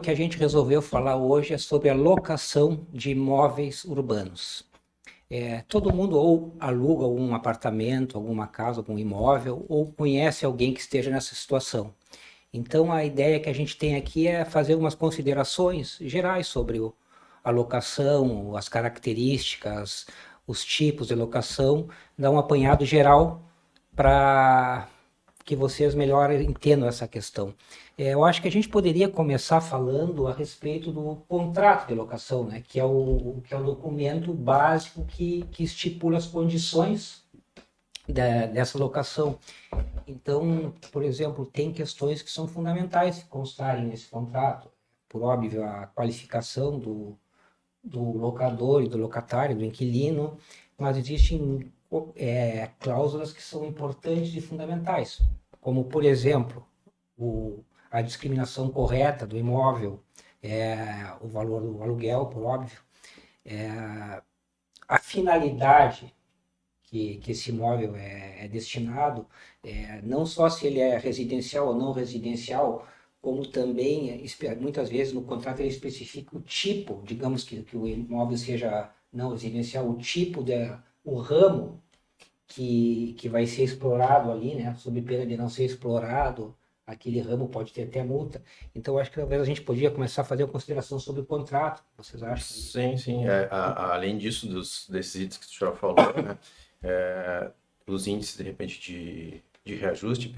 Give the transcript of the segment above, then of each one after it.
que a gente resolveu falar hoje é sobre a locação de imóveis urbanos. Todo mundo ou aluga um apartamento, alguma casa, algum imóvel, ou conhece alguém que esteja nessa situação. Então, a ideia que a gente tem aqui é fazer umas considerações gerais sobre a locação, as características, os tipos de locação, dar um apanhado geral para que vocês melhor entendam essa questão. Eu acho que a gente poderia começar falando a respeito do contrato de locação, né? Que é o documento básico que estipula as condições dessa locação. Então, por exemplo, tem questões que são fundamentais que constarem nesse contrato. Por óbvio, a qualificação do locador e do locatário, do inquilino, mas existem cláusulas que são importantes e fundamentais, como, por exemplo, a discriminação correta do imóvel, o valor do aluguel, por óbvio, a finalidade que esse imóvel é destinado, não só se ele é residencial ou não residencial, como também, muitas vezes no contrato ele especifica o tipo, digamos que o imóvel seja não residencial, o tipo, o ramo que vai ser explorado ali, né, sob pena de não ser explorado, aquele ramo pode ter até multa. Então, acho que talvez a gente podia começar a fazer uma consideração sobre o contrato, vocês acham? Sim, sim. Além disso, desses itens que tu já falou, né? Os índices, de repente, de reajuste,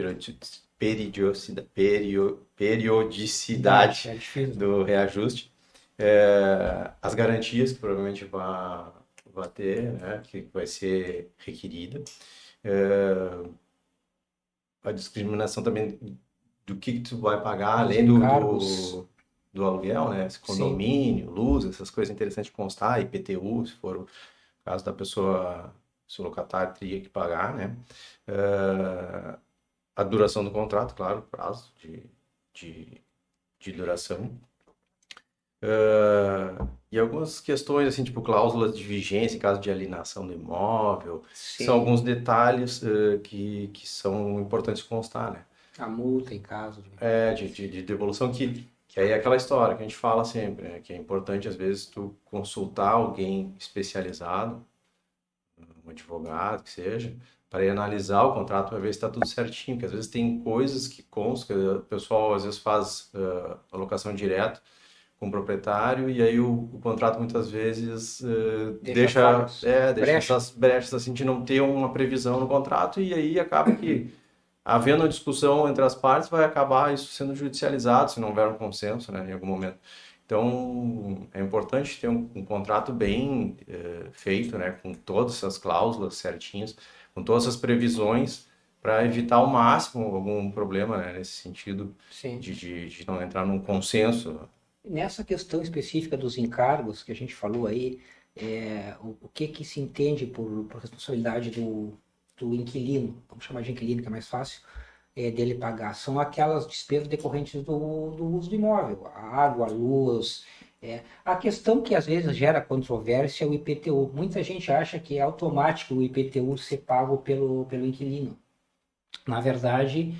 periodicidade É difícil. do reajuste, as garantias que provavelmente vai ter, né? Que vai ser requerida, é, a discriminação também do que tu vai pagar, Os além encargos, do aluguel, né? Esse sim. condomínio, luz, essas coisas interessantes de constar, IPTU, se for o caso da pessoa, se o locatário teria que pagar, né? Eh, a duração do contrato, claro, prazo de, de duração. E algumas questões, assim, tipo cláusulas de vigência em caso de alienação do imóvel, são Sim, alguns detalhes que são importantes constar, né? a multa em caso de... De devolução que aí é aquela história que a gente fala sempre, né? Que é importante, às vezes, tu consultar alguém especializado, um advogado, que seja, para ir analisar o contrato para ver se está tudo certinho, porque às vezes tem coisas que constam, que o pessoal às vezes faz alocação direta com o proprietário e aí o contrato muitas vezes Deixa falhas, deixa brecha. essas brechas assim de não ter uma previsão no contrato e aí acaba que havendo uma discussão entre as partes, vai acabar isso sendo judicializado se não houver um consenso, né, em algum momento. Então, é importante ter um contrato bem feito, né, com todas essas cláusulas certinhas, com todas essas previsões, para evitar ao máximo algum problema, né, nesse sentido Sim. de não entrar num consenso. Nessa questão específica dos encargos que a gente falou aí, o que se entende por responsabilidade do inquilino, vamos chamar de inquilino que é mais fácil, dele pagar, são aquelas despesas decorrentes do uso do imóvel, a água, a luz. A questão que às vezes gera controvérsia é o IPTU. Muita gente acha que é automático o IPTU ser pago pelo inquilino. Na verdade,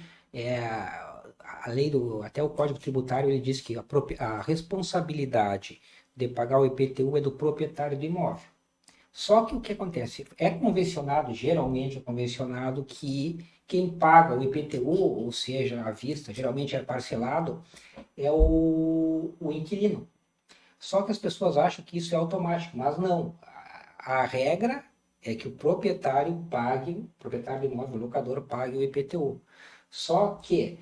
a lei até o Código Tributário ele diz que a responsabilidade de pagar o IPTU é do proprietário do imóvel. Só que o que acontece? É convencionado, geralmente é convencionado que quem paga o IPTU, ou seja, à vista, geralmente é parcelado, é o inquilino. Só que as pessoas acham que isso é automático, mas não. A regra é que o proprietário do imóvel, o locador, pague o IPTU. Só que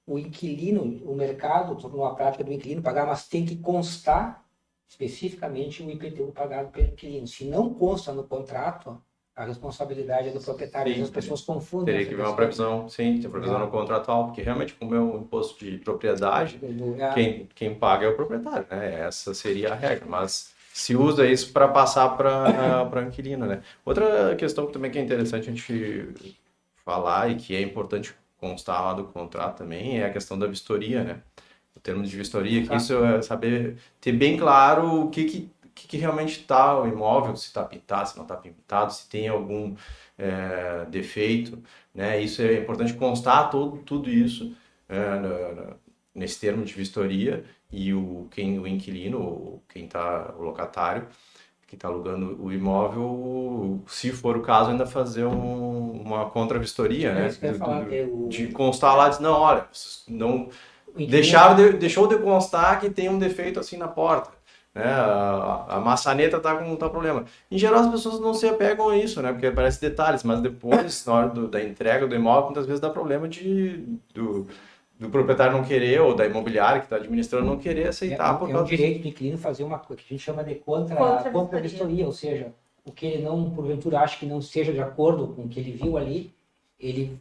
o inquilino, o mercado tornou a prática do inquilino pagar, mas tem que constar especificamente o IPTU pagado pelo inquilino. Se não consta no contrato, a responsabilidade é do proprietário. Às vezes Sim, as pessoas confundem teria essa que haver uma questão. previsão, sim, ter previsão no contratual, porque realmente, como é um imposto de propriedade, quem paga é o proprietário, né? Essa seria a regra, mas se usa isso para passar para o inquilino, né? Outra questão que também que é interessante a gente falar e que é importante constar lá do contrato também é a questão da vistoria, né? O termo de vistoria, que isso Exato. é saber ter bem claro que realmente está o imóvel, se está pintado, se não está pintado, se tem algum defeito, né? Isso é importante constar tudo isso nesse termo de vistoria e o inquilino, o locatário, que está alugando o imóvel, se for o caso, ainda fazer uma contra-vistoria, É né? isso que eu ia falar, De constar lá, diz, não, olha, vocês não o inquilino deixou de constar que tem um defeito assim na porta, né? A maçaneta tá com problema. Em geral, as pessoas não se apegam a isso, né? Porque parece detalhes, mas depois, na hora da entrega do imóvel, muitas vezes dá problema do proprietário não querer, ou da imobiliária que está administrando não querer aceitar por é um causa disso. direito do inquilino fazer uma coisa que a gente chama de Contra-vistoria. contra-vistoria, ou seja, o que ele não, porventura, acha que não esteja de acordo com o que ele viu ali, ele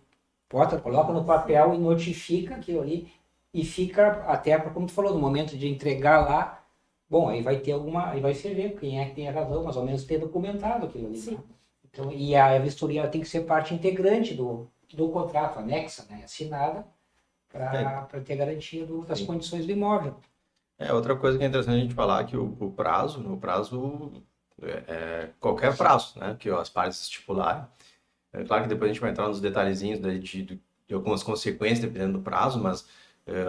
coloca no papel e notifica aquilo ali, e fica até, como tu falou, no momento de entregar lá, bom, aí vai ter aí vai se ver quem é que tem a razão, mais ou menos ter documentado aquilo ali. Sim. Né? Então, e a vistoria tem que ser parte integrante do contrato, anexa, né, assinada, para ter garantia das condições do imóvel. Outra coisa que é interessante a gente falar é que o prazo, no prazo, qualquer prazo, né, que as partes estipularem. É claro que depois a gente vai entrar nos detalhezinhos de algumas consequências, dependendo do prazo, mas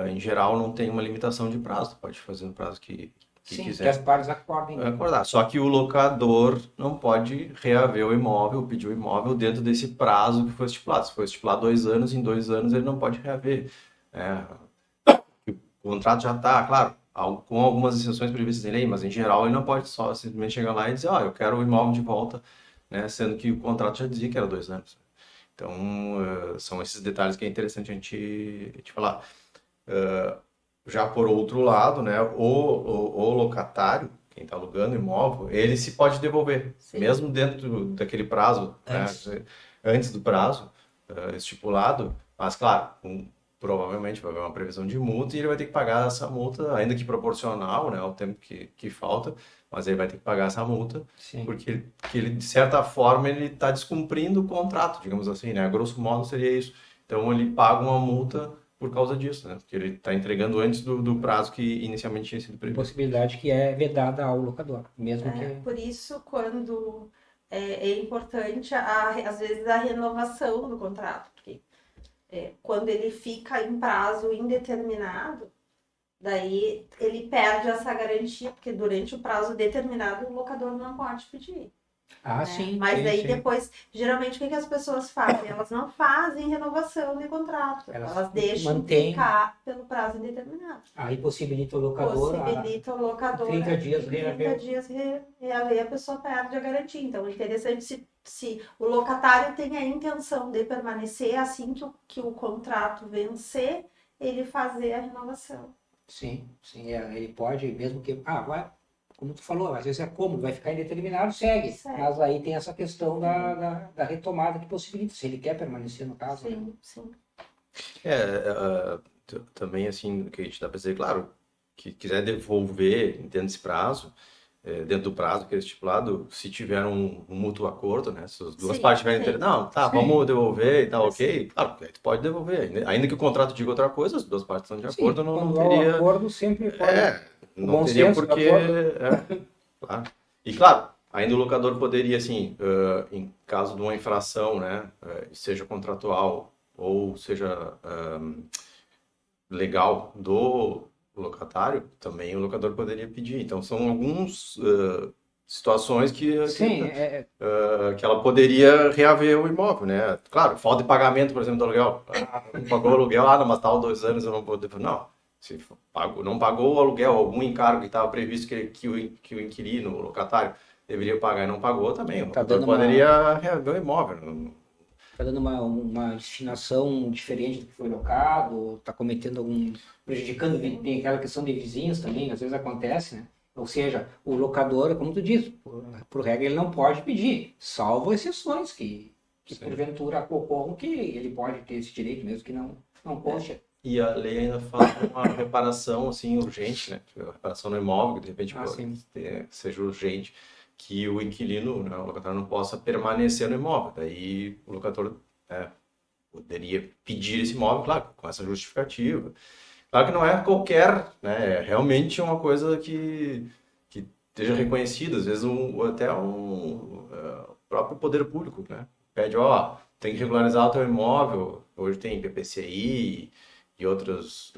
em geral não tem uma limitação de prazo, pode fazer no prazo que Sim, quiser. que as partes acordem. Né? Acordar. Só que o locador não pode reaver o imóvel, pedir o imóvel dentro desse prazo que foi estipulado. Se for estipulado 2 anos, em 2 anos ele não pode reaver. É, o contrato já está, claro, com algumas exceções previstas em lei, mas em geral ele não pode só simplesmente chegar lá e dizer, eu quero o imóvel de volta, né, sendo que o contrato já dizia que era 2 anos. Então, são esses detalhes que é interessante a gente falar. Já por outro lado, né, o locatário, quem está alugando o imóvel, ele se pode devolver, Sim. mesmo dentro daquele prazo, antes do prazo estipulado, mas claro, provavelmente vai haver uma previsão de multa e ele vai ter que pagar essa multa, ainda que proporcional, né, ao tempo que falta, mas ele vai ter que pagar essa multa, Sim. porque ele, de certa forma, ele está descumprindo o contrato, digamos assim, né, a grosso modo seria isso. Então ele paga uma multa por causa disso, né? Porque ele está entregando antes do prazo que inicialmente tinha sido previsto. Possibilidade que é vedada ao locador, mesmo que... Por isso, quando é importante, às vezes, a renovação do contrato, porque quando ele fica em prazo indeterminado, daí ele perde essa garantia, porque durante o prazo determinado o locador não pode pedir. Ah, sim. Mas sim, daí sim. depois, geralmente, o que as pessoas fazem? Elas não fazem renovação de contrato. Elas deixam mantêm... ficar pelo prazo indeterminado. Aí possibilita o locador... Possibilita o locador 30 dias 30 dias reaver, a pessoa perde a garantia. Então, é interessante se o locatário tem a intenção de permanecer assim que o contrato vencer, ele fazer a renovação. Sim, ele pode, mesmo que... como tu falou, às vezes é cômodo, vai ficar indeterminado, segue. Mas aí tem essa questão da retomada que possibilita, se ele quer permanecer no caso. Sim, né? sim. Também, assim, o que a gente dá para dizer, claro, que quiser devolver dentro desse prazo, dentro do prazo que é estipulado, se tiver um mútuo acordo, né? Se as duas partes tiverem interesse, não, tá, vamos devolver e tal, ok, claro, aí tu pode devolver. Ainda que o contrato diga outra coisa, as duas partes estão de acordo, não teria... Há acordo sempre pode... não teria porque... claro. E claro, ainda o locador poderia, assim, em caso de uma infração, né, seja contratual ou seja legal do locatário, também o locador poderia pedir. Então, são algumas situações que ela poderia reaver o imóvel, né? Claro, falta de pagamento, por exemplo, do aluguel. Não pagou o aluguel, mas tá há 2 anos, eu não vou... Não, se não pagou o aluguel, algum encargo que estava previsto que o inquilino, o locatário, deveria pagar e não pagou também, o locador poderia reaver o imóvel. Está dando uma destinação diferente do que foi locado, está cometendo prejudicando, tem aquela questão de vizinhos também, às vezes acontece, né? Ou seja, o locador, como tu diz, por regra ele não pode pedir, salvo exceções que porventura ocorram, que ele pode ter esse direito mesmo que não conste. E a lei ainda fala uma reparação assim urgente, né? A reparação no imóvel, que de repente seja urgente, que o inquilino, né, o locatário não possa permanecer no imóvel. Daí o locador poderia pedir esse imóvel, claro, com essa justificativa. Claro que não é qualquer, né? É realmente uma coisa que esteja reconhecida, às vezes até o próprio poder público, né? Pede, tem que regularizar o teu imóvel, hoje tem PPCI e outras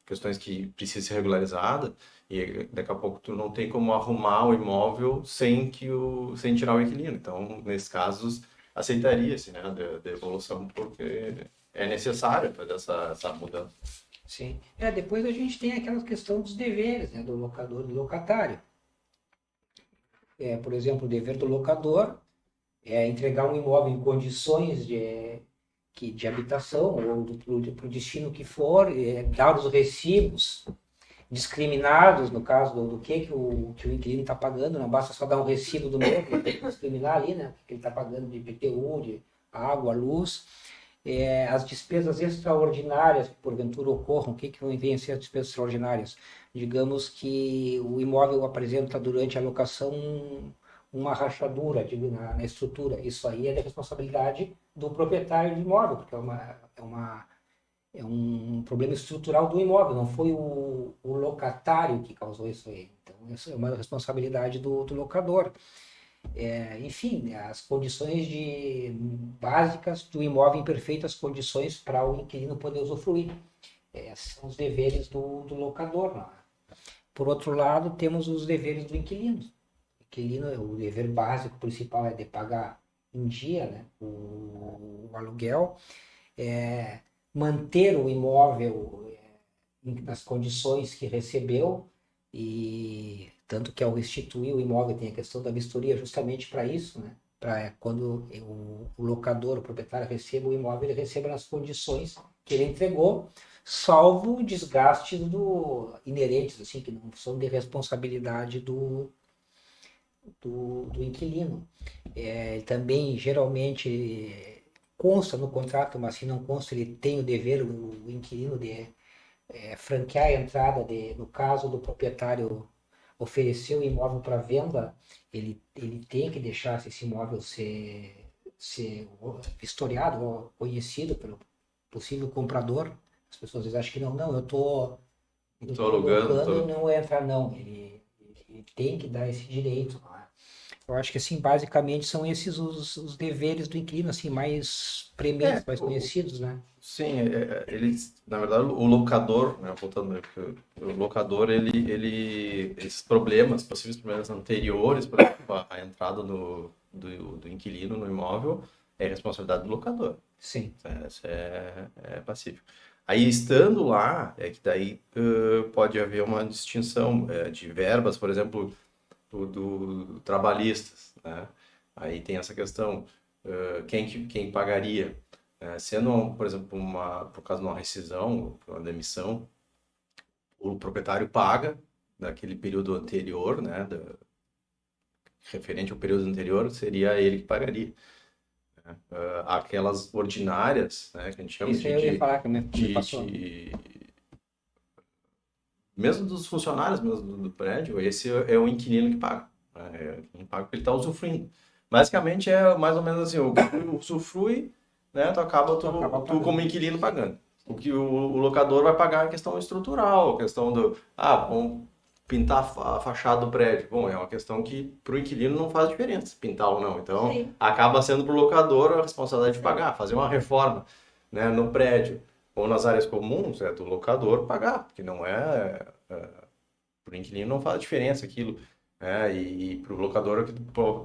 questões que precisam ser regularizadas, e daqui a pouco tu não tem como arrumar o imóvel sem tirar o inquilino. Então, nesses casos, aceitaria-se, né, a devolução, porque é necessário fazer essa mudança. Sim. Depois a gente tem aquela questão dos deveres, né, do locador e do locatário. Por exemplo, o dever do locador é entregar um imóvel em condições de habitação ou para o destino que for, dar os recibos discriminados, no caso do que o inquilino está pagando, não basta só dar um recibo do mesmo, tem que discriminar ali, né, que ele está pagando de IPTU, de água, luz, as despesas extraordinárias que porventura ocorram. O que vem a ser as despesas extraordinárias? Digamos que o imóvel apresenta durante a locação uma rachadura na estrutura. Isso aí é da responsabilidade do proprietário do imóvel, porque é um problema estrutural do imóvel, não foi o locatário que causou isso aí. Então, isso é uma responsabilidade do locador. Enfim, as condições básicas do imóvel em perfeitas condições para o inquilino poder usufruir. São os deveres do locador. Não é? Por outro lado, temos os deveres do inquilino. O dever básico principal é de pagar em dia, né, o aluguel, manter o imóvel nas condições que recebeu, e tanto que ao restituir o imóvel tem a questão da vistoria justamente para isso, né? Para quando o locador, o proprietário receba o imóvel, ele receba nas condições que ele entregou, salvo desgastes inerentes, assim, que não são de responsabilidade do inquilino. Também, geralmente, consta no contrato, mas se não consta, ele tem o dever, o inquilino, de franquear a entrada, no caso do proprietário oferecer o imóvel para venda, ele tem que deixar esse imóvel ser vistoriado ou conhecido pelo possível comprador. As pessoas às vezes acham que não, eu estou alugando, não vai entrar, não. Ele tem que dar esse direito. Eu acho que, assim, basicamente são esses os deveres do inquilino, assim, mais prementes, mais conhecidos, né? Sim, eles, na verdade, o locador, né, voltando, né, porque o locador, esses problemas, possíveis problemas anteriores, por exemplo, a entrada do inquilino no imóvel, é responsabilidade do locador. Sim. Isso é pacífico. Aí, estando lá, é que daí pode haver uma distinção de verbas, por exemplo, do trabalhistas, né? Aí tem essa questão, quem pagaria? Sendo, por exemplo, por causa de uma rescisão, uma demissão, o proprietário paga daquele período anterior, né, referente ao período anterior, seria ele que pagaria. Né? Aquelas ordinárias, né, que a gente chama Isso eu ia falar, que me passou. Mesmo dos funcionários mesmo do prédio, esse é o inquilino que paga. Né? Quem paga porque ele está usufruindo. Basicamente é mais ou menos assim, o usufrui, né, tu como inquilino pagando. O que o locador vai pagar é a questão estrutural, a questão vamos pintar a fachada do prédio. Bom, é uma questão que para o inquilino não faz diferença, pintar ou não. Então, sim, acaba sendo para o locador a responsabilidade de pagar, fazer uma reforma, né, no prédio ou nas áreas comuns, é do locador pagar, porque não para o inquilino não faz diferença aquilo. E para o locador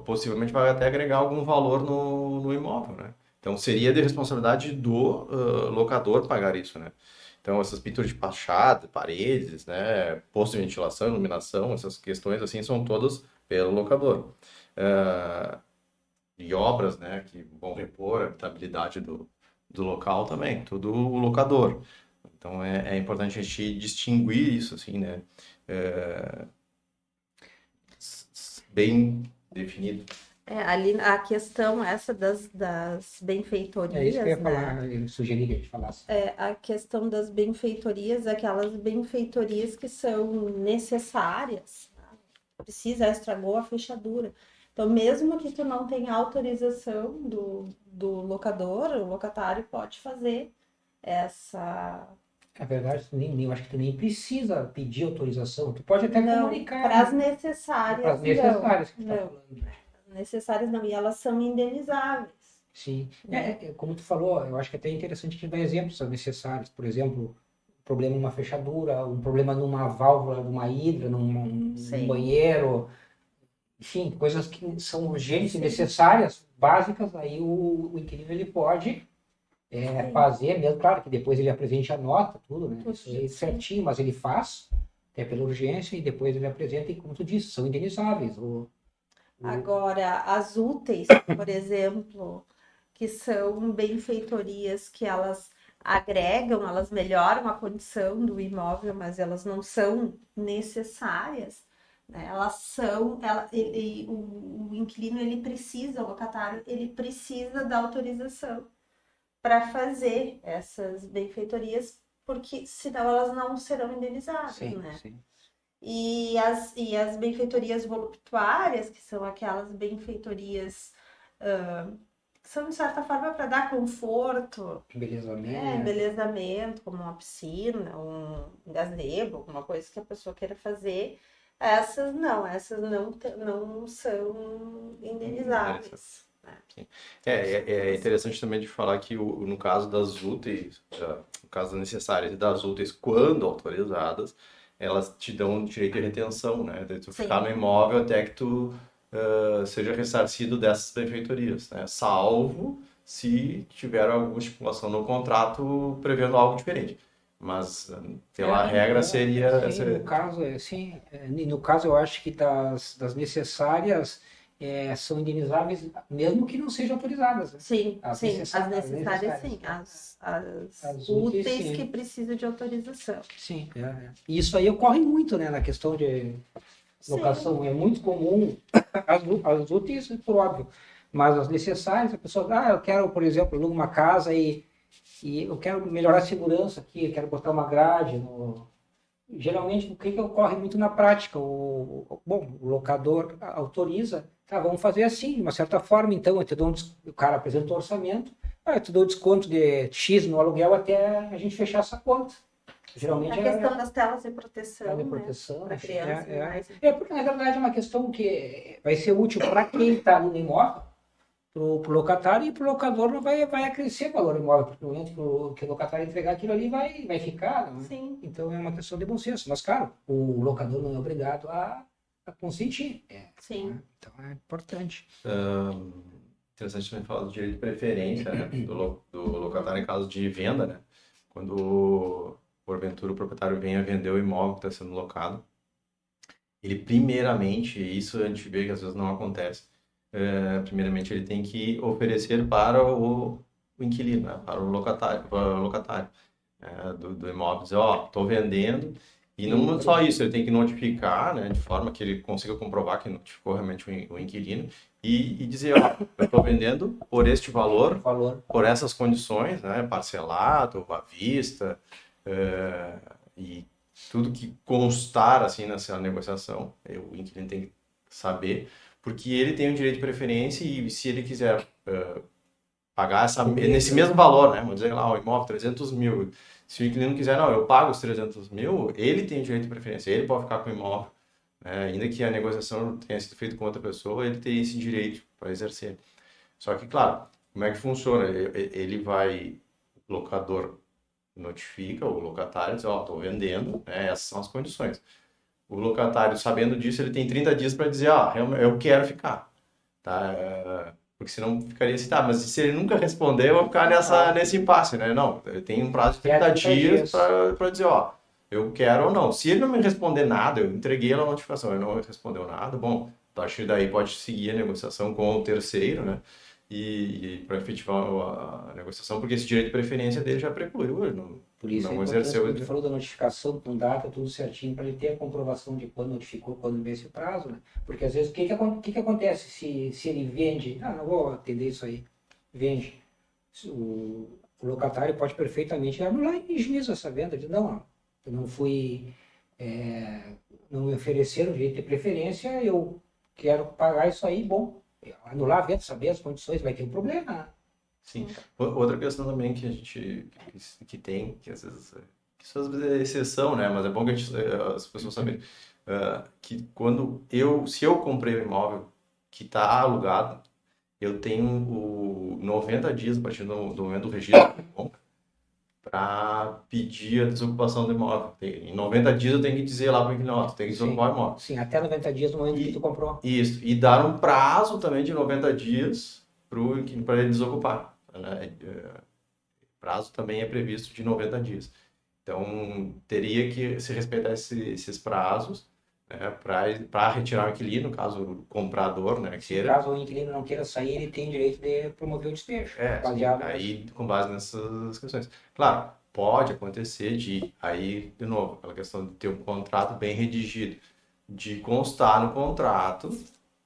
possivelmente vai até agregar algum valor no imóvel, né? Então seria de responsabilidade do locador pagar isso, né? Então essas pinturas de fachada, paredes, né, posto de ventilação, iluminação, essas questões assim são todas pelo locador. E obras, né, que vão repor a habitabilidade do local também, tudo o locador. Então é importante a gente distinguir isso, assim, né? Bem definido. Ali a questão essa das benfeitorias, É isso que eu ia né? falar, eu sugeri que a gente falasse. A questão das benfeitorias, aquelas benfeitorias que são necessárias, né? Precisa, estragou a fechadura. Então, mesmo que tu não tenha autorização do locador, o locatário pode fazer essa... Na verdade, eu acho que tu nem precisa pedir autorização. Tu pode até comunicar. Para as necessárias, para as necessárias que tu está falando. Necessárias não, e elas são indenizáveis. Sim. Como tu falou, eu acho que é até interessante que dar exemplos necessários. Por exemplo, problema numa fechadura, um problema numa válvula, numa hidra, num Sim. banheiro, enfim, coisas que são urgentes e necessárias, básicas, aí o inquilino ele pode Sim. fazer, mesmo, claro que depois ele apresente a nota, tudo, né? Tudo, Isso aí sim. certinho, mas ele faz, até pela urgência, e depois ele apresenta, e como tu disse, são indenizáveis. Agora, as úteis, por exemplo, que são benfeitorias que elas agregam, elas melhoram a condição do imóvel, mas elas não são necessárias, né? Elas são, o inquilino ele precisa, o locatário ele precisa da autorização para fazer essas benfeitorias, porque senão elas não serão indenizadas, Sim, né? sim. E as benfeitorias voluptuárias, que são aquelas benfeitorias que são, de certa forma, para dar conforto, Embelezamento. embelezamento, como uma piscina, um gazebo, alguma coisa que a pessoa queira fazer, essas não são indenizáveis. Né? É interessante também de falar que no caso das úteis, no caso das necessárias e das úteis, quando autorizadas, elas te dão direito de retenção, né? De tu ficar no imóvel até que tu seja ressarcido dessas benfeitorias, né? Salvo se tiver alguma estipulação no contrato prevendo algo diferente. Mas, pela regra, seria... Sim, no caso, no caso eu acho que das necessárias são indenizáveis, mesmo que não sejam autorizadas. Né? Sim, As sim, as necessárias necessárias, sim, as úteis, úteis sim. que precisam de autorização. Sim, E isso aí ocorre muito, né, na questão de locação. Sim. É muito comum as úteis, por óbvio, mas as necessárias, a pessoa, eu quero, por exemplo, alugar uma casa e eu quero melhorar a segurança aqui, eu quero botar uma grade no... Geralmente, o que ocorre muito na prática? O locador autoriza, tá, vamos fazer assim, de uma certa forma, então, o cara apresenta o orçamento, eu te dou desconto de X no aluguel até a gente fechar essa conta. Geralmente A questão das telas de proteção, de proteção, né, para enfim, crianças. porque na verdade é uma questão que vai ser útil para quem está no imóvel, para o locatário, e para o locador não vai acrescer valor imóvel, porque no momento que o locatário entregar aquilo ali vai ficar. Né? Sim. Então é uma questão de bom senso. Mas, claro, o locador não é obrigado a consentir. Sim. Né? Então é importante. Interessante também falar do direito de preferência, né? do locatário em caso de venda, né? Quando, porventura, o proprietário venha vender o imóvel que está sendo locado, ele primeiramente, isso a gente vê que às vezes não acontece, primeiramente ele tem que oferecer para o inquilino, né? Para o locatário do imóvel, dizer, estou vendendo, e não só isso, ele tem que notificar, né, de forma que ele consiga comprovar que notificou realmente o inquilino, e dizer, eu estou vendendo por este valor, por essas condições, né, parcelado, à vista, e tudo que constar assim nessa negociação, o inquilino tem que saber, porque ele tem o direito de preferência e se ele quiser pagar nesse mesmo valor, né, vamos dizer lá, o imóvel 300 mil, se o inquilino quiser, não, eu pago os 300 mil, ele tem o direito de preferência, ele pode ficar com o imóvel, né, ainda que a negociação tenha sido feita com outra pessoa, ele tem esse direito para exercer. Só que, claro, como é que funciona? Ele vai, o locador notifica o locatário, diz, estou vendendo, né, essas são as condições. O locatário, sabendo disso, ele tem 30 dias para dizer, eu quero ficar, tá? Porque senão ficaria assim, tá, mas se ele nunca responder, eu vou ficar nesse impasse, né? Não, eu tenho um prazo de 30 dias para dizer, eu quero ou não. Se ele não me responder nada, eu entreguei a notificação, ele não respondeu nada, bom, a partir daí pode seguir a negociação com o terceiro, né? E para efetivar a negociação, porque esse direito de preferência dele já precluiu, ele Por isso não é exerceu. importante, ele falou da notificação com data, tudo certinho, para ele ter a comprovação de quando notificou, quando vence o prazo, né? Porque às vezes, o que acontece se ele vende, não vou atender isso aí, vende, o locatário pode perfeitamente anular em juízo essa venda, diz, não, eu não fui, não me ofereceram direito de preferência, eu quero pagar isso aí, bom, anular a venda, saber as condições, vai ter um problema, né? Sim. Outra questão também que a gente que tem, que às vezes é exceção, né? Mas é bom que as pessoas saberem que se eu comprei o imóvel que está alugado, eu tenho 90 dias a partir do momento do registro para pedir a desocupação do imóvel. Em 90 dias eu tenho que dizer lá para o inquilino, ó, tu tem que desocupar o imóvel. Sim, até 90 dias no momento que tu comprou. Isso, e dar um prazo também de 90 dias para ele desocupar, né? Prazo também é previsto de 90 dias. Então, teria que se respeitar esses prazos, né, para retirar o inquilino, caso o comprador, né, queira. Caso o inquilino não queira sair, ele tem direito de promover o despejo. Baseado aí com base nessas questões. Claro, pode acontecer aí, de novo, aquela questão de ter um contrato bem redigido, de constar no contrato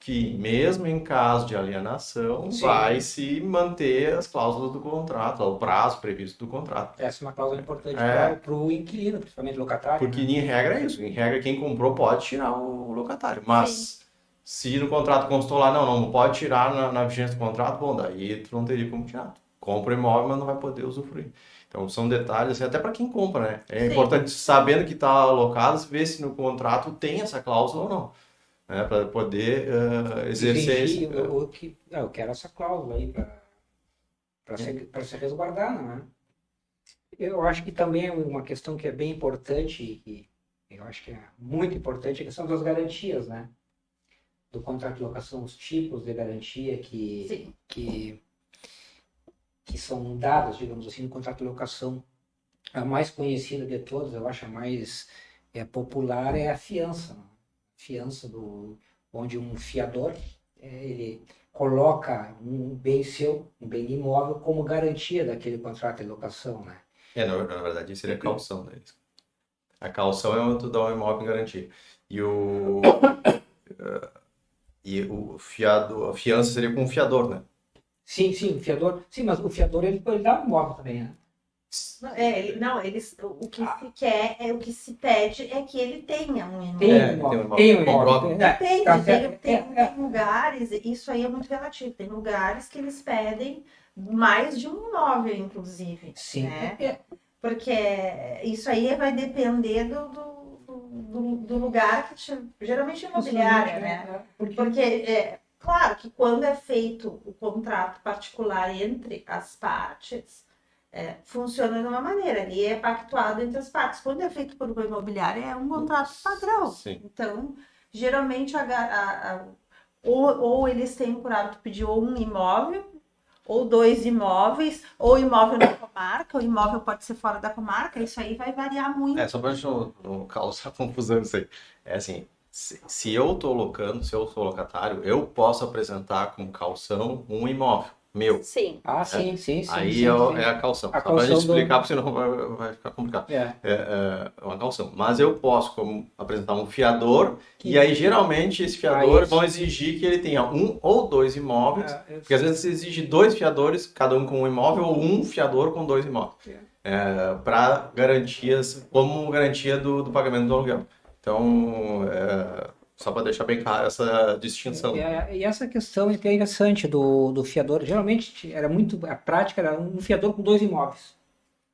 que, mesmo em caso de alienação, vai se manter as cláusulas do contrato, o prazo previsto do contrato. Essa é uma cláusula importante para o inquilino, principalmente o locatário. Porque, em regra, é isso. Em regra, quem comprou pode tirar o locatário. Mas, se no contrato constou lá, não pode tirar na vigência do contrato, bom, daí tu não teria como tirar. Tu compra o imóvel, mas não vai poder usufruir. Então, são detalhes, assim, até para quem compra, né? É importante, sabendo que está alocado, ver se no contrato tem essa cláusula ou não. Né, para poder exercer esse... Eu quero essa cláusula aí para se resguardar, não é? Eu acho que também é uma questão que é bem importante, e eu acho que é muito importante, a questão das garantias, né? Do contrato de locação, os tipos de garantia que são dados, digamos assim, no contrato de locação. A mais conhecida de todas, eu acho a mais popular, é a fiança. Fiança onde um fiador ele coloca um bem seu, um bem imóvel, como garantia daquele contrato de locação, né? Na verdade, seria caução, né? A caução é onde tu dá um imóvel em garantia. E o fiado, a fiança seria com o fiador, né? Sim, o fiador. Sim, mas o fiador ele dá um imóvel também, né? O que se quer, o que se pede é que ele tenha um imóvel. Tem um imóvel. Depende, tem lugares, isso aí é muito relativo, tem lugares que eles pedem mais de um imóvel, inclusive. Sim. Né? Porque isso aí vai depender do lugar, geralmente imobiliária, né? Porque, claro que quando é feito o contrato particular entre as partes, funciona de uma maneira, ali é pactuado entre as partes. Quando é feito por uma imobiliária, é um contrato padrão. Sim. Então, geralmente, ou eles têm por hábito pedir ou um imóvel, ou 2 imóveis, ou imóvel na comarca, o imóvel pode ser fora da comarca, isso aí vai variar muito. Só para a gente não causar confusão isso aí. É assim, se eu estou locando, se eu sou locatário, eu posso apresentar como caução um imóvel meu. Sim. Sim. Aí é a caução. Só para a gente explicar, porque senão vai ficar complicado. É uma caução. Mas eu posso apresentar um fiador, e aí geralmente esse fiador vão exigir que ele tenha um ou 2 imóveis, porque às vezes se exige 2 fiadores, cada um com um imóvel, ou um fiador com 2 imóveis. Para garantias, como garantia do pagamento do aluguel. Então, só para deixar bem claro essa distinção. E essa questão é interessante do fiador. Geralmente a prática era um fiador com 2 imóveis,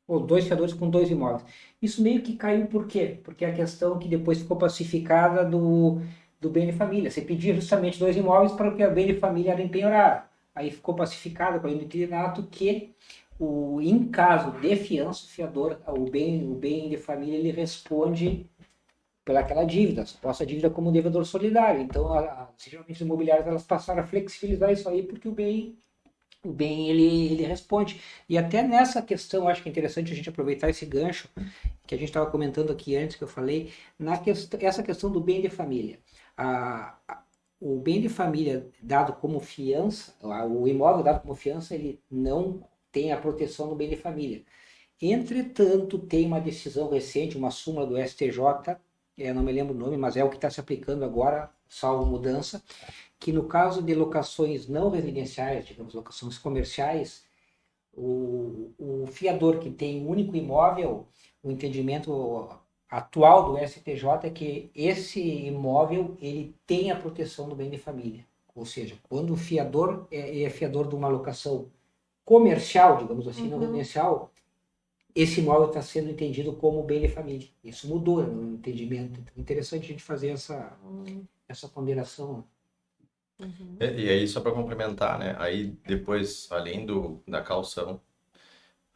ou 2 fiadores com 2 imóveis. Isso meio que caiu por quê? Porque a questão que depois ficou pacificada do bem de família. Você pedia justamente 2 imóveis para que o bem de família era empenhorado. Aí ficou pacificado com o inquilinato que em caso de fiança, o fiador, o bem de família, ele responde pelaquela dívida, suposta dívida como devedor solidário. Então, geralmente as imobiliárias elas passaram a flexibilizar isso aí porque o bem ele responde. E até nessa questão, acho que é interessante a gente aproveitar esse gancho que a gente estava comentando aqui antes, que eu falei, essa questão do bem de família. O bem de família dado como fiança, o imóvel dado como fiança, ele não tem a proteção do bem de família. Entretanto, tem uma decisão recente, uma súmula do STJ, não me lembro o nome, mas é o que está se aplicando agora, salvo mudança, que no caso de locações não residenciais, digamos, locações comerciais, o fiador que tem um único imóvel, o entendimento atual do STJ é que esse imóvel ele tem a proteção do bem de família. Ou seja, quando o fiador é fiador de uma locação comercial, digamos assim, não residencial, esse imóvel está sendo entendido como bem de família. Isso mudou no entendimento. Então, é interessante a gente fazer essa ponderação. E aí, só para complementar, né? Aí depois, além da caução,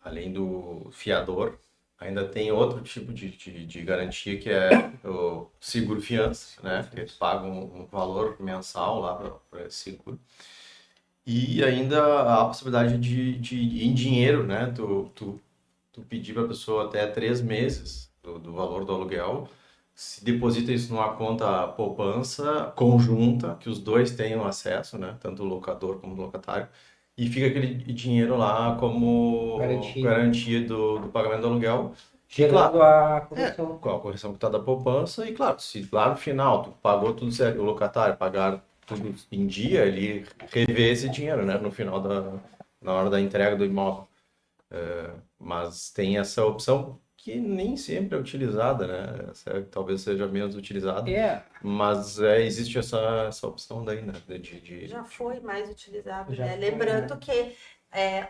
além do fiador, ainda tem outro tipo de garantia que é o seguro-fiança, né? Que eles pagam um valor mensal lá para esse seguro. E ainda a possibilidade em dinheiro, né? Tu pedir para a pessoa até 3 meses do valor do aluguel, se deposita isso numa conta poupança conjunta, que os dois tenham acesso, né? Tanto o locador como o locatário, e fica aquele dinheiro lá como Garantia. garantia do pagamento do aluguel. E Gerando claro, a correção. com a correção que está da poupança, e claro, se lá no final tu pagou tudo certo, o locatário pagar tudo em dia, ele revê esse dinheiro, né? No final na hora da entrega do imóvel. Mas tem essa opção que nem sempre é utilizada, né? Talvez seja menos utilizada, É, mas existe essa opção daí, né? Já foi mais utilizado, Já né? foi, Lembrando né? que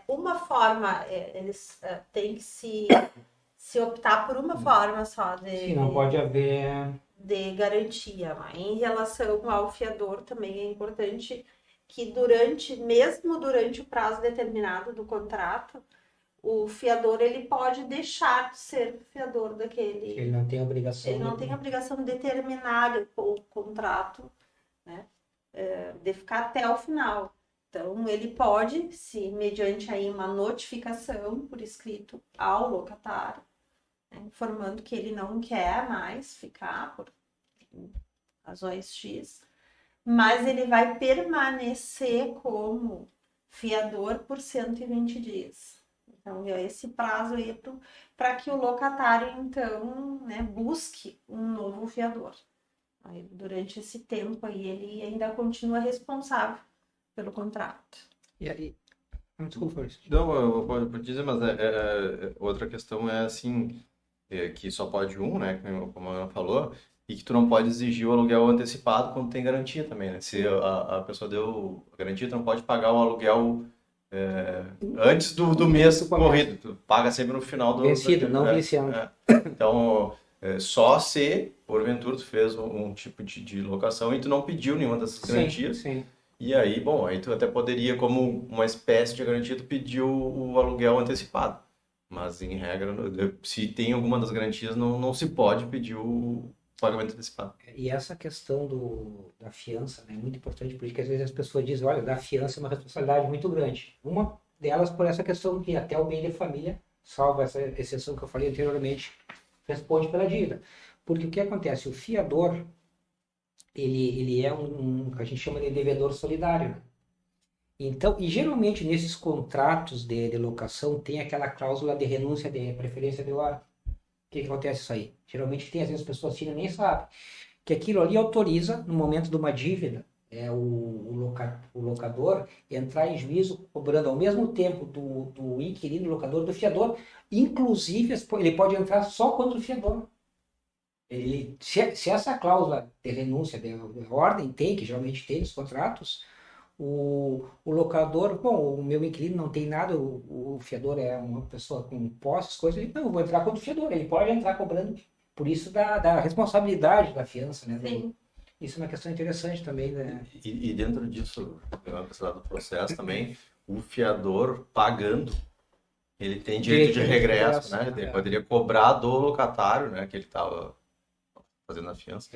uma forma, eles têm que se optar por uma forma só sim, não pode haver. de garantia. Mas em relação ao fiador, também é importante que mesmo durante o prazo determinado do contrato, o fiador ele pode deixar de ser fiador daquele. Ele não tem obrigação. Ele não tem obrigação de terminar o contrato, né? De ficar até o final. Então, ele pode, se mediante aí uma notificação por escrito ao locatário, né, informando que ele não quer mais ficar por razões X, mas ele vai permanecer como fiador por 120 dias. Então, é esse prazo aí para que o locatário, então, né, busque um novo fiador. Aí, durante esse tempo aí, ele ainda continua responsável pelo contrato. E aí? Desculpa, Fabrício. Não, eu pode dizer, mas outra questão é assim, que só pode um, né? Como a Ana falou, e que tu não pode exigir o aluguel antecipado quando tem garantia também, né? Se a pessoa deu a garantia, tu não pode pagar o aluguel antes do mês corrido. Tu paga sempre no final do Vencido, não vencendo. Então, só se porventura tu fez um tipo de locação e tu não pediu nenhuma dessas garantias. Sim. E aí, bom, aí tu até poderia, como uma espécie de garantia, tu pedir o aluguel antecipado. Mas, em regra, se tem alguma das garantias, não se pode pedir o pagamento antecipado. E essa questão da fiança, né, é muito importante, porque às vezes as pessoas dizem, olha, dar fiança é uma responsabilidade muito grande. Uma delas por essa questão que até o bem de família, salvo essa exceção que eu falei anteriormente, responde pela dívida. Porque o que acontece? O fiador, ele é que a gente chama de devedor solidário, né? Então, e geralmente nesses contratos de locação tem aquela cláusula de renúncia de preferência de hora. O que acontece isso aí? Geralmente tem, às vezes as pessoas assinam e nem sabem. Que aquilo ali autoriza, no momento de uma dívida, o locador entrar em juízo cobrando ao mesmo tempo do inquilino, locador, do fiador. Inclusive, ele pode entrar só contra o fiador. Se essa cláusula de renúncia de ordem tem, que geralmente tem nos contratos, o locador, bom, o meu inquilino não tem nada, o fiador é uma pessoa com posses, coisas, não, eu vou entrar contra o fiador, ele pode entrar cobrando, por isso da responsabilidade da fiança, né? Sim. Isso é uma questão interessante também, né? E dentro disso, do processo também, o fiador pagando, ele tem direito de regresso, né? Ele poderia cobrar do locatário, né? Que ele estava fazendo a fiança.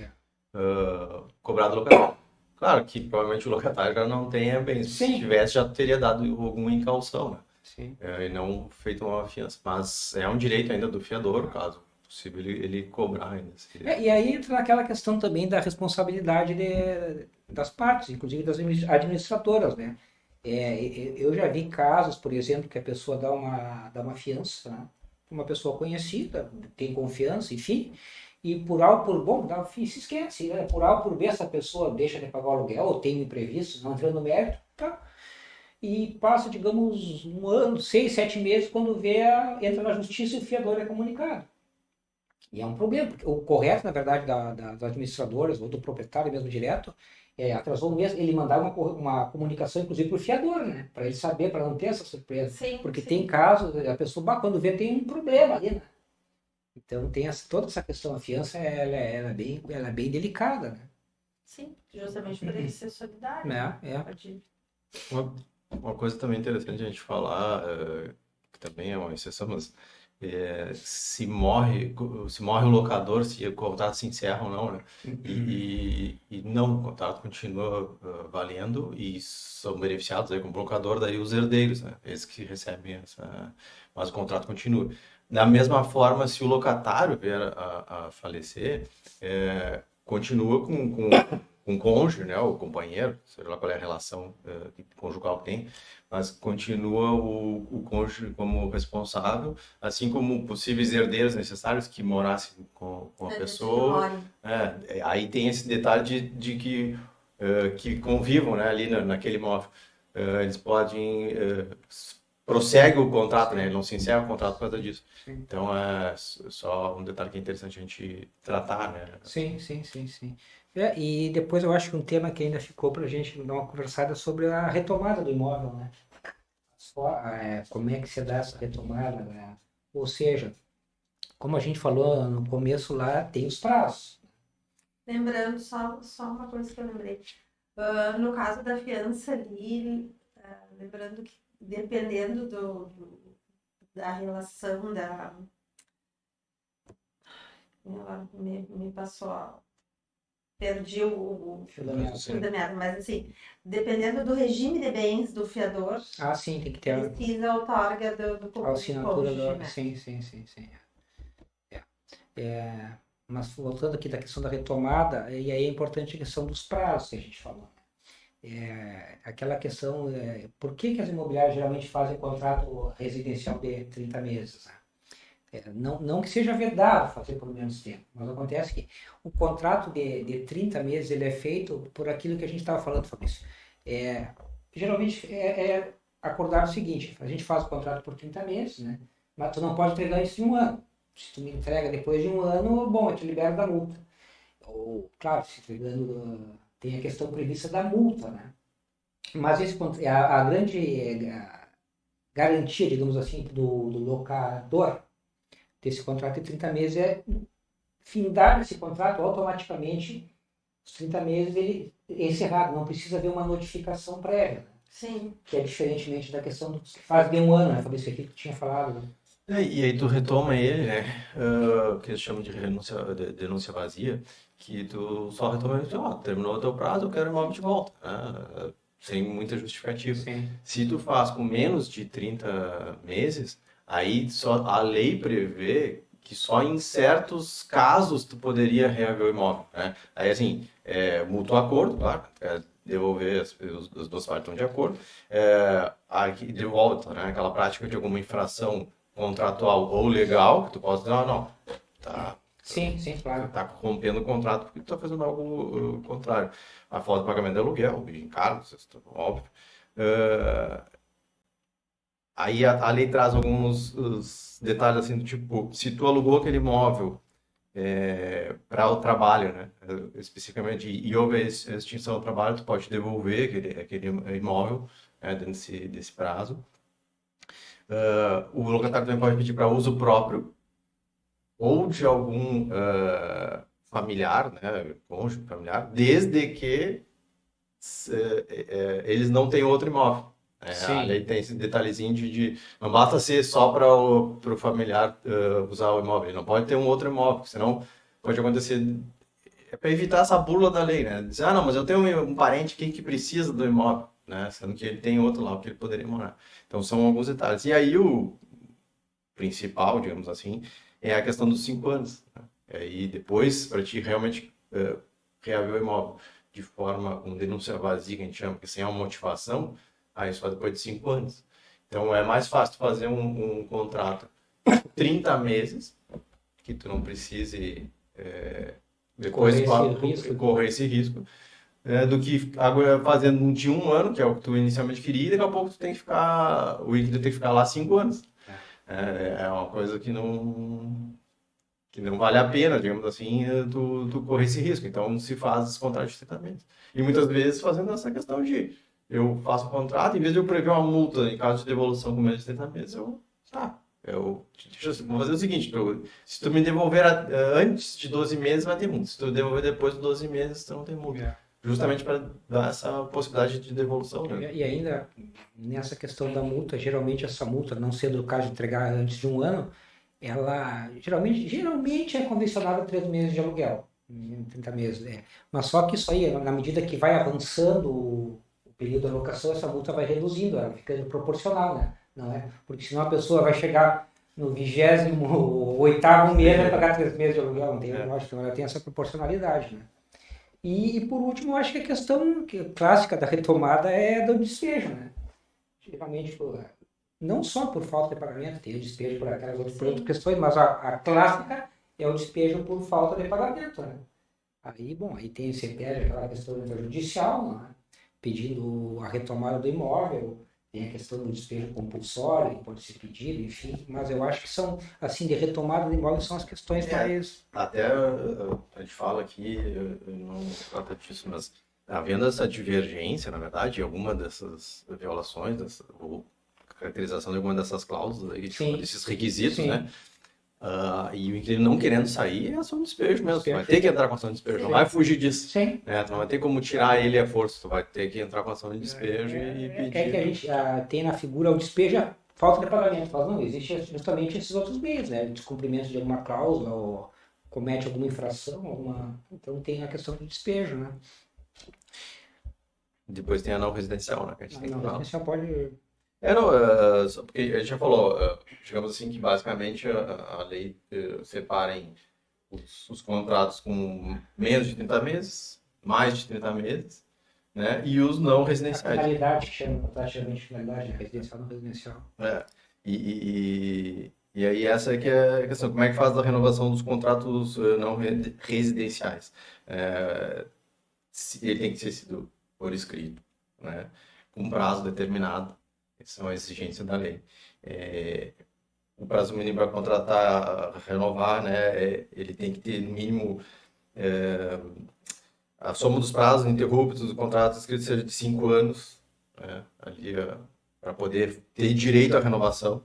Cobrar do locatário. Claro que provavelmente o locatário já não tenha bem. Se tivesse, já teria dado alguma incaução, né? Sim. E não feito uma fiança. Mas é um direito ainda do fiador, caso possível, ele cobrar ainda. E aí entra naquela questão também da responsabilidade das partes, inclusive das administradoras, né? Eu já vi casos, por exemplo, que a pessoa dá uma fiança, né, para uma pessoa conhecida, tem confiança, enfim, e por A ou por bom, se esquece, né? Por A ou por B, essa pessoa deixa de pagar o aluguel, ou tem um imprevisto, não entrando no mérito, tá? E passa, digamos, 1 ano, 6, 7 meses, quando entra na justiça e o fiador é comunicado. E é um problema, porque o correto, na verdade, das administradoras ou do proprietário mesmo direto, atrasou um mês, ele mandar uma comunicação, inclusive, para o fiador, né? Para ele saber, para não ter essa surpresa. Sim, porque sim. tem casos, a pessoa, quando vê, tem um problema ali, né? Então, tem toda essa questão, a fiança, ela é bem delicada, né? Sim, justamente por ele ser solidário. É. Uma coisa também interessante a gente falar, que também é uma exceção, mas se morre o locador, se o contrato se encerra ou não, né? E não, o contrato continua valendo e são beneficiados aí como locador, daí os herdeiros, né? Eles que recebem mas o contrato continua. Da mesma forma, se o locatário vier a falecer, continua com o cônjuge, né, o companheiro, seja lá qual é a relação conjugal que tem, mas continua o cônjuge como responsável, assim como possíveis herdeiros necessários que morassem com a pessoa. Aí tem esse detalhe de que convivam, né, ali naquele imóvel. Eles podem prossegue o contrato, né? Ele não se encerra o contrato por causa disso. Sim. Então é só um detalhe que é interessante a gente tratar, né? Sim. E depois eu acho que um tema que ainda ficou para a gente dar uma conversada sobre a retomada do imóvel, né? Como é que se dá essa retomada, né? Ou seja, como a gente falou no começo lá, tem os prazos. Lembrando, só uma coisa que eu lembrei. No caso da fiança ali, lembrando que dependendo da relação ela me passou, perdi o Fio da meada. fio da meada, mas assim, dependendo do regime de bens do fiador, Ah, sim, tem que ter precisa a outorga do a assinatura cônjuge, do... né? Sim. Mas voltando aqui da questão da retomada, e aí é importante a questão dos prazos que a gente falou. Aquela questão, por que as imobiliárias geralmente fazem contrato residencial de 30 meses? Né? Não que seja vedado fazer por menos tempo, mas acontece que o contrato de 30 meses ele é feito por aquilo que a gente estava falando, Fabrício. Geralmente é acordar o seguinte, a gente faz o contrato por 30 meses, né? Mas tu não pode entregar isso em um ano. Se tu me entrega depois de um ano, bom, eu te libero da multa. Ou, claro, se entregando, tem a questão prevista da multa, né? Mas a grande garantia, digamos assim, do locador desse contrato de 30 meses é findar esse contrato automaticamente, os 30 meses ele é encerrado, não precisa haver uma notificação prévia. Né? Sim. Que é diferentemente da questão do que faz de um ano, né? Fabrício, aquilo que tu tinha falado. Né? E aí tu retoma ele, né? Que eles chamam de denúncia vazia, que tu só retoma ele, terminou o teu prazo, eu quero o imóvel de volta. Né? Sem muita justificativa. Sim. Se tu faz com menos de 30 meses, aí só a lei prevê que só em certos casos tu poderia reaver o imóvel, né? Aí assim, mútuo acordo, claro, devolver, as duas partes estão de acordo, aí de volta, né? Aquela prática de alguma infração contratual ou legal, que tu possa dizer, não, tá... Sim, claro. Tá rompendo o contrato porque tu tá fazendo algo contrário. A falta de pagamento de aluguel, encargos, óbvio. Aí a lei traz alguns detalhes assim do tipo, se tu alugou aquele imóvel para o trabalho, né, especificamente, e houve a extinção do trabalho, tu pode devolver aquele imóvel, né, dentro desse prazo. O locatário também pode pedir para uso próprio ou de algum familiar, né, cônjuge familiar, desde que eles não tenham outro imóvel. A lei tem esse detalhezinho de não basta ser só para o familiar usar o imóvel, ele não pode ter um outro imóvel, senão pode acontecer. É para evitar essa burla da lei, né? Dizer, não, mas eu tenho um parente aqui que precisa do imóvel, né? Sendo que ele tem outro lá que ele poderia morar. Então são alguns detalhes. E aí o principal, digamos assim, é a questão dos 5 anos. Né? E depois, para ti realmente reaver o imóvel de forma com denúncia vazia, que a gente chama, que sem uma motivação, aí só depois de 5 anos. Então é mais fácil fazer um contrato de 30 meses, que tu não precise depois correr esse risco, do que fazendo de um ano, que é o que tu inicialmente queria, e daqui a pouco tu tem que ficar, o líquido tem que ficar lá 5 anos. É uma coisa que não vale a pena, digamos assim, tu correr esse risco. Então se faz esse contrato de 30 meses. E muitas vezes fazendo essa questão de eu faço o contrato, em vez de eu prever uma multa em caso de devolução com menos de 30 meses, vou fazer o seguinte, se tu me devolver antes de 12 meses, vai ter multa. Se tu devolver depois de 12 meses, tu não tem multa. justamente para dar essa possibilidade de devolução, né? E ainda, nessa questão da multa, geralmente essa multa, não sendo o caso de entregar antes de um ano, ela geralmente é convencionada a 3 meses de aluguel, em 30 meses. Mas só que isso aí, na medida que vai avançando o período da locação, essa multa vai reduzindo, ela fica proporcional, né? Não é? Porque senão a pessoa vai chegar no 28º mês e vai pagar 3 meses de aluguel, não tem lógica, então ela tem essa proporcionalidade, né? E por último, eu acho que a questão clássica da retomada é do despejo, né? Geralmente, não só por falta de pagamento, tem o despejo por aquelas outras questões, mas a clássica é o despejo por falta de pagamento, né? Aí, bom, aí tem, você pede aquela questão judicial, né? Pedindo a retomada do imóvel, tem a questão do despejo compulsório, que pode ser pedido, enfim, mas eu acho que são, assim, de retomada do imóvel são as questões mais... Até a gente fala aqui, eu não trata disso, mas havendo essa divergência, na verdade, em alguma dessas violações, ou caracterização de alguma dessas cláusulas, aí, tipo, desses requisitos, né? E o inquilino não querendo sair é ação de despejo mesmo. Tu vai ter que entrar com ação de despejo, não vai fugir disso. Sim. Tu não vai ter como tirar ele à força, tu vai ter que entrar com ação de despejo e pedir. É que a gente tem na figura o despejo, a falta de pagamento, mas não, existe justamente esses outros meios, né? Descumprimento de alguma cláusula, ou comete alguma infração, então tem a questão do despejo, né? Depois tem a não residencial, né? Que a gente tem que falar. Residencial pode... Porque a gente já falou, digamos assim, que basicamente a lei separa em os contratos com menos de 30 meses, mais de 30 meses, né? E os não A residenciais. finalidade, que chama praticamente finalidade, né? Residencial não residencial. E aí essa que é a questão, como é que faz a renovação dos contratos não residenciais? Ele tem que ser sido por escrito, né? Com prazo determinado. São a exigência da lei. O prazo mínimo para contratar, renovar, né, ele tem que ter, no mínimo, a soma dos prazos ininterruptos do contrato escrito seja de 5 anos, né, ali, para poder ter direito à renovação.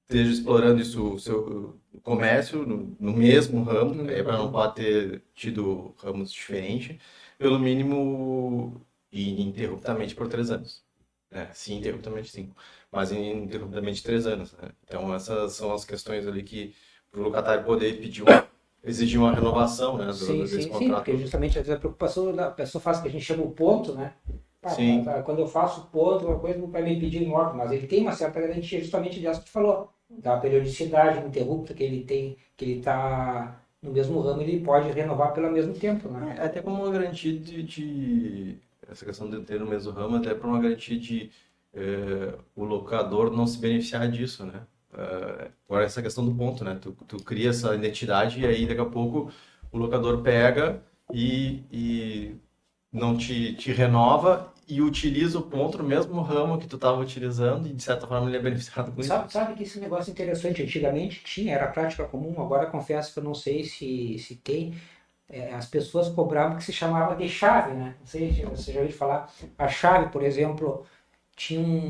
Esteja explorando isso, o seu comércio no mesmo ramo, para não pode ter tido ramos diferentes, pelo mínimo ininterruptamente por 3 anos. Sim, interruptamente 5, mas ininterruptamente 3 anos. Né? Então essas são as questões ali que para o locatário poder exigir uma renovação, né, desse contrato. Sim, porque justamente a preocupação da pessoa faz o que a gente chama o ponto, né? Sim. Quando eu faço ponto, uma coisa não vai me pedir imóvel, mas ele tem uma certa garantia justamente disso que tu falou, da periodicidade ininterrupta que ele tem, que ele está no mesmo ramo, ele pode renovar pelo mesmo tempo, né? Até como uma garantia essa questão de ter no mesmo ramo, até para uma garantia de o locador não se beneficiar disso, né? Agora essa questão do ponto, né? Tu cria essa identidade e aí daqui a pouco o locador pega e não te renova e utiliza o ponto no mesmo ramo que tu estava utilizando e de certa forma ele é beneficiado com isso. Sabe que esse negócio interessante, antigamente tinha, era prática comum, agora confesso que eu não sei se tem, as pessoas cobravam que se chamava de chave, né? Não sei se você já ouviu falar. A chave, por exemplo,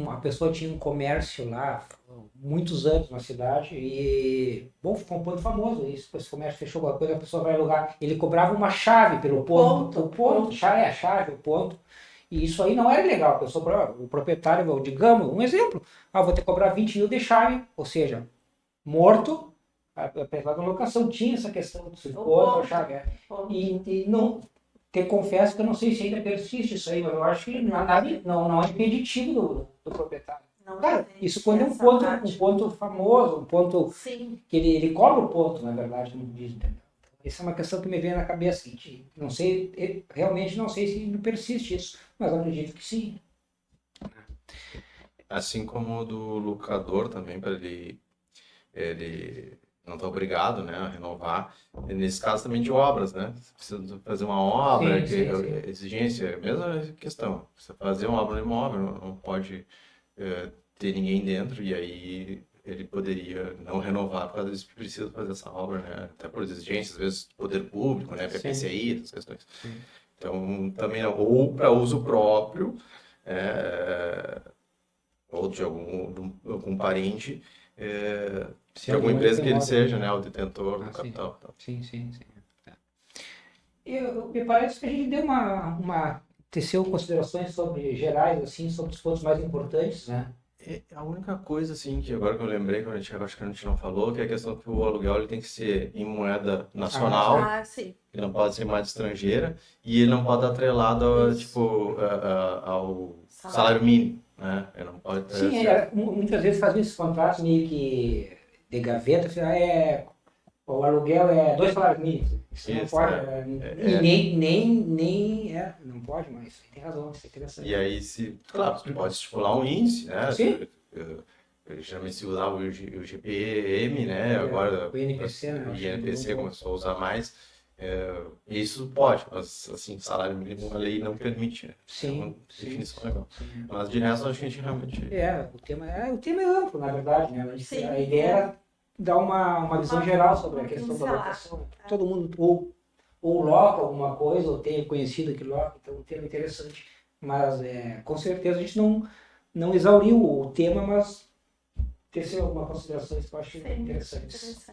a pessoa tinha um comércio lá, muitos anos na cidade, e, bom, ficou um ponto famoso isso, esse comércio fechou alguma coisa, a pessoa vai alugar, ele cobrava uma chave pelo ponto, a chave, o ponto, e isso aí não era legal, a pessoa, o proprietário, digamos, um exemplo, vou ter que cobrar 20 mil de chave, ou seja, morto, apesar da locação tinha essa questão do ponto, a chave, e não... confesso que eu não sei se ainda persiste isso aí, mas eu acho que não é impeditivo do proprietário. Cara, isso quando é um ponto famoso, um ponto que ele cobra o ponto, na verdade, não diz, entendeu? Essa é uma questão que me vem na cabeça. Não sei, realmente não sei se ainda persiste isso, mas eu acredito que sim. Assim como o do locador também, para ele não está obrigado, né, a renovar. E nesse caso também de obras, né? Você precisa fazer uma obra, exigência, mesma questão. Você fazer uma obra no imóvel, não pode ter ninguém dentro e aí ele poderia não renovar por causa disso que precisa fazer essa obra, né? Até por exigências, às vezes, do poder público, né? PPCI, essas questões. Então, também não. Ou para uso próprio, ou de algum parente, de alguma empresa que ele seja, né, o detentor do capital. Sim. Me parece que a gente deu teceu considerações sobre gerais, assim, sobre os pontos mais importantes, né? A única coisa, assim, que agora que eu lembrei, que acho que a gente não falou, que é a questão que o aluguel ele tem que ser em moeda nacional, Ah, sim. que não pode ser moeda estrangeira, e ele não pode estar atrelado, Isso. tipo, ao salário mínimo, né? Ele não pode Sim, ser... muitas vezes fazem esses contratos meio que de gaveta, assim, o aluguel é 2 salários mínimos. Isso não Isso, pode, e não pode, mas tem razão, isso é interessante. E aí, claro, você pode estipular um índice, né? Sim. Geralmente se usava o GPM, né? Agora O INPC, né? o Acho que INPC mudou um começou a usar mais. Isso pode, mas assim, salário mínimo a lei não permite, né? É uma definição legal. sim. Mas de resto, acho que a gente realmente. O tema é amplo, na verdade, né? Sim. A ideia era dar uma visão geral sobre a questão da locação. Todo mundo ou loca alguma coisa, ou tem conhecido que loca, então um tema interessante. Mas com certeza a gente não exauriu o tema, mas teceu algumas considerações que eu acho interessantes.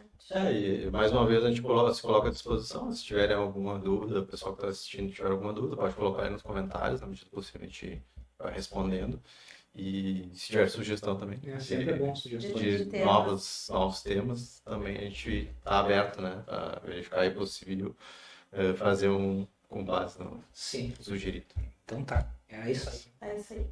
E mais uma vez a gente se coloca à disposição. Se tiverem alguma dúvida, o pessoal que está assistindo tiver alguma dúvida, pode colocar aí nos comentários, na medida do possível a gente vai respondendo. E se tiver sugestão também Sempre é bom sugestões. de novos temas, também a gente está aberto, né, a verificar aí possível fazer com base no sugerido. Então tá, é isso aí. É isso aí.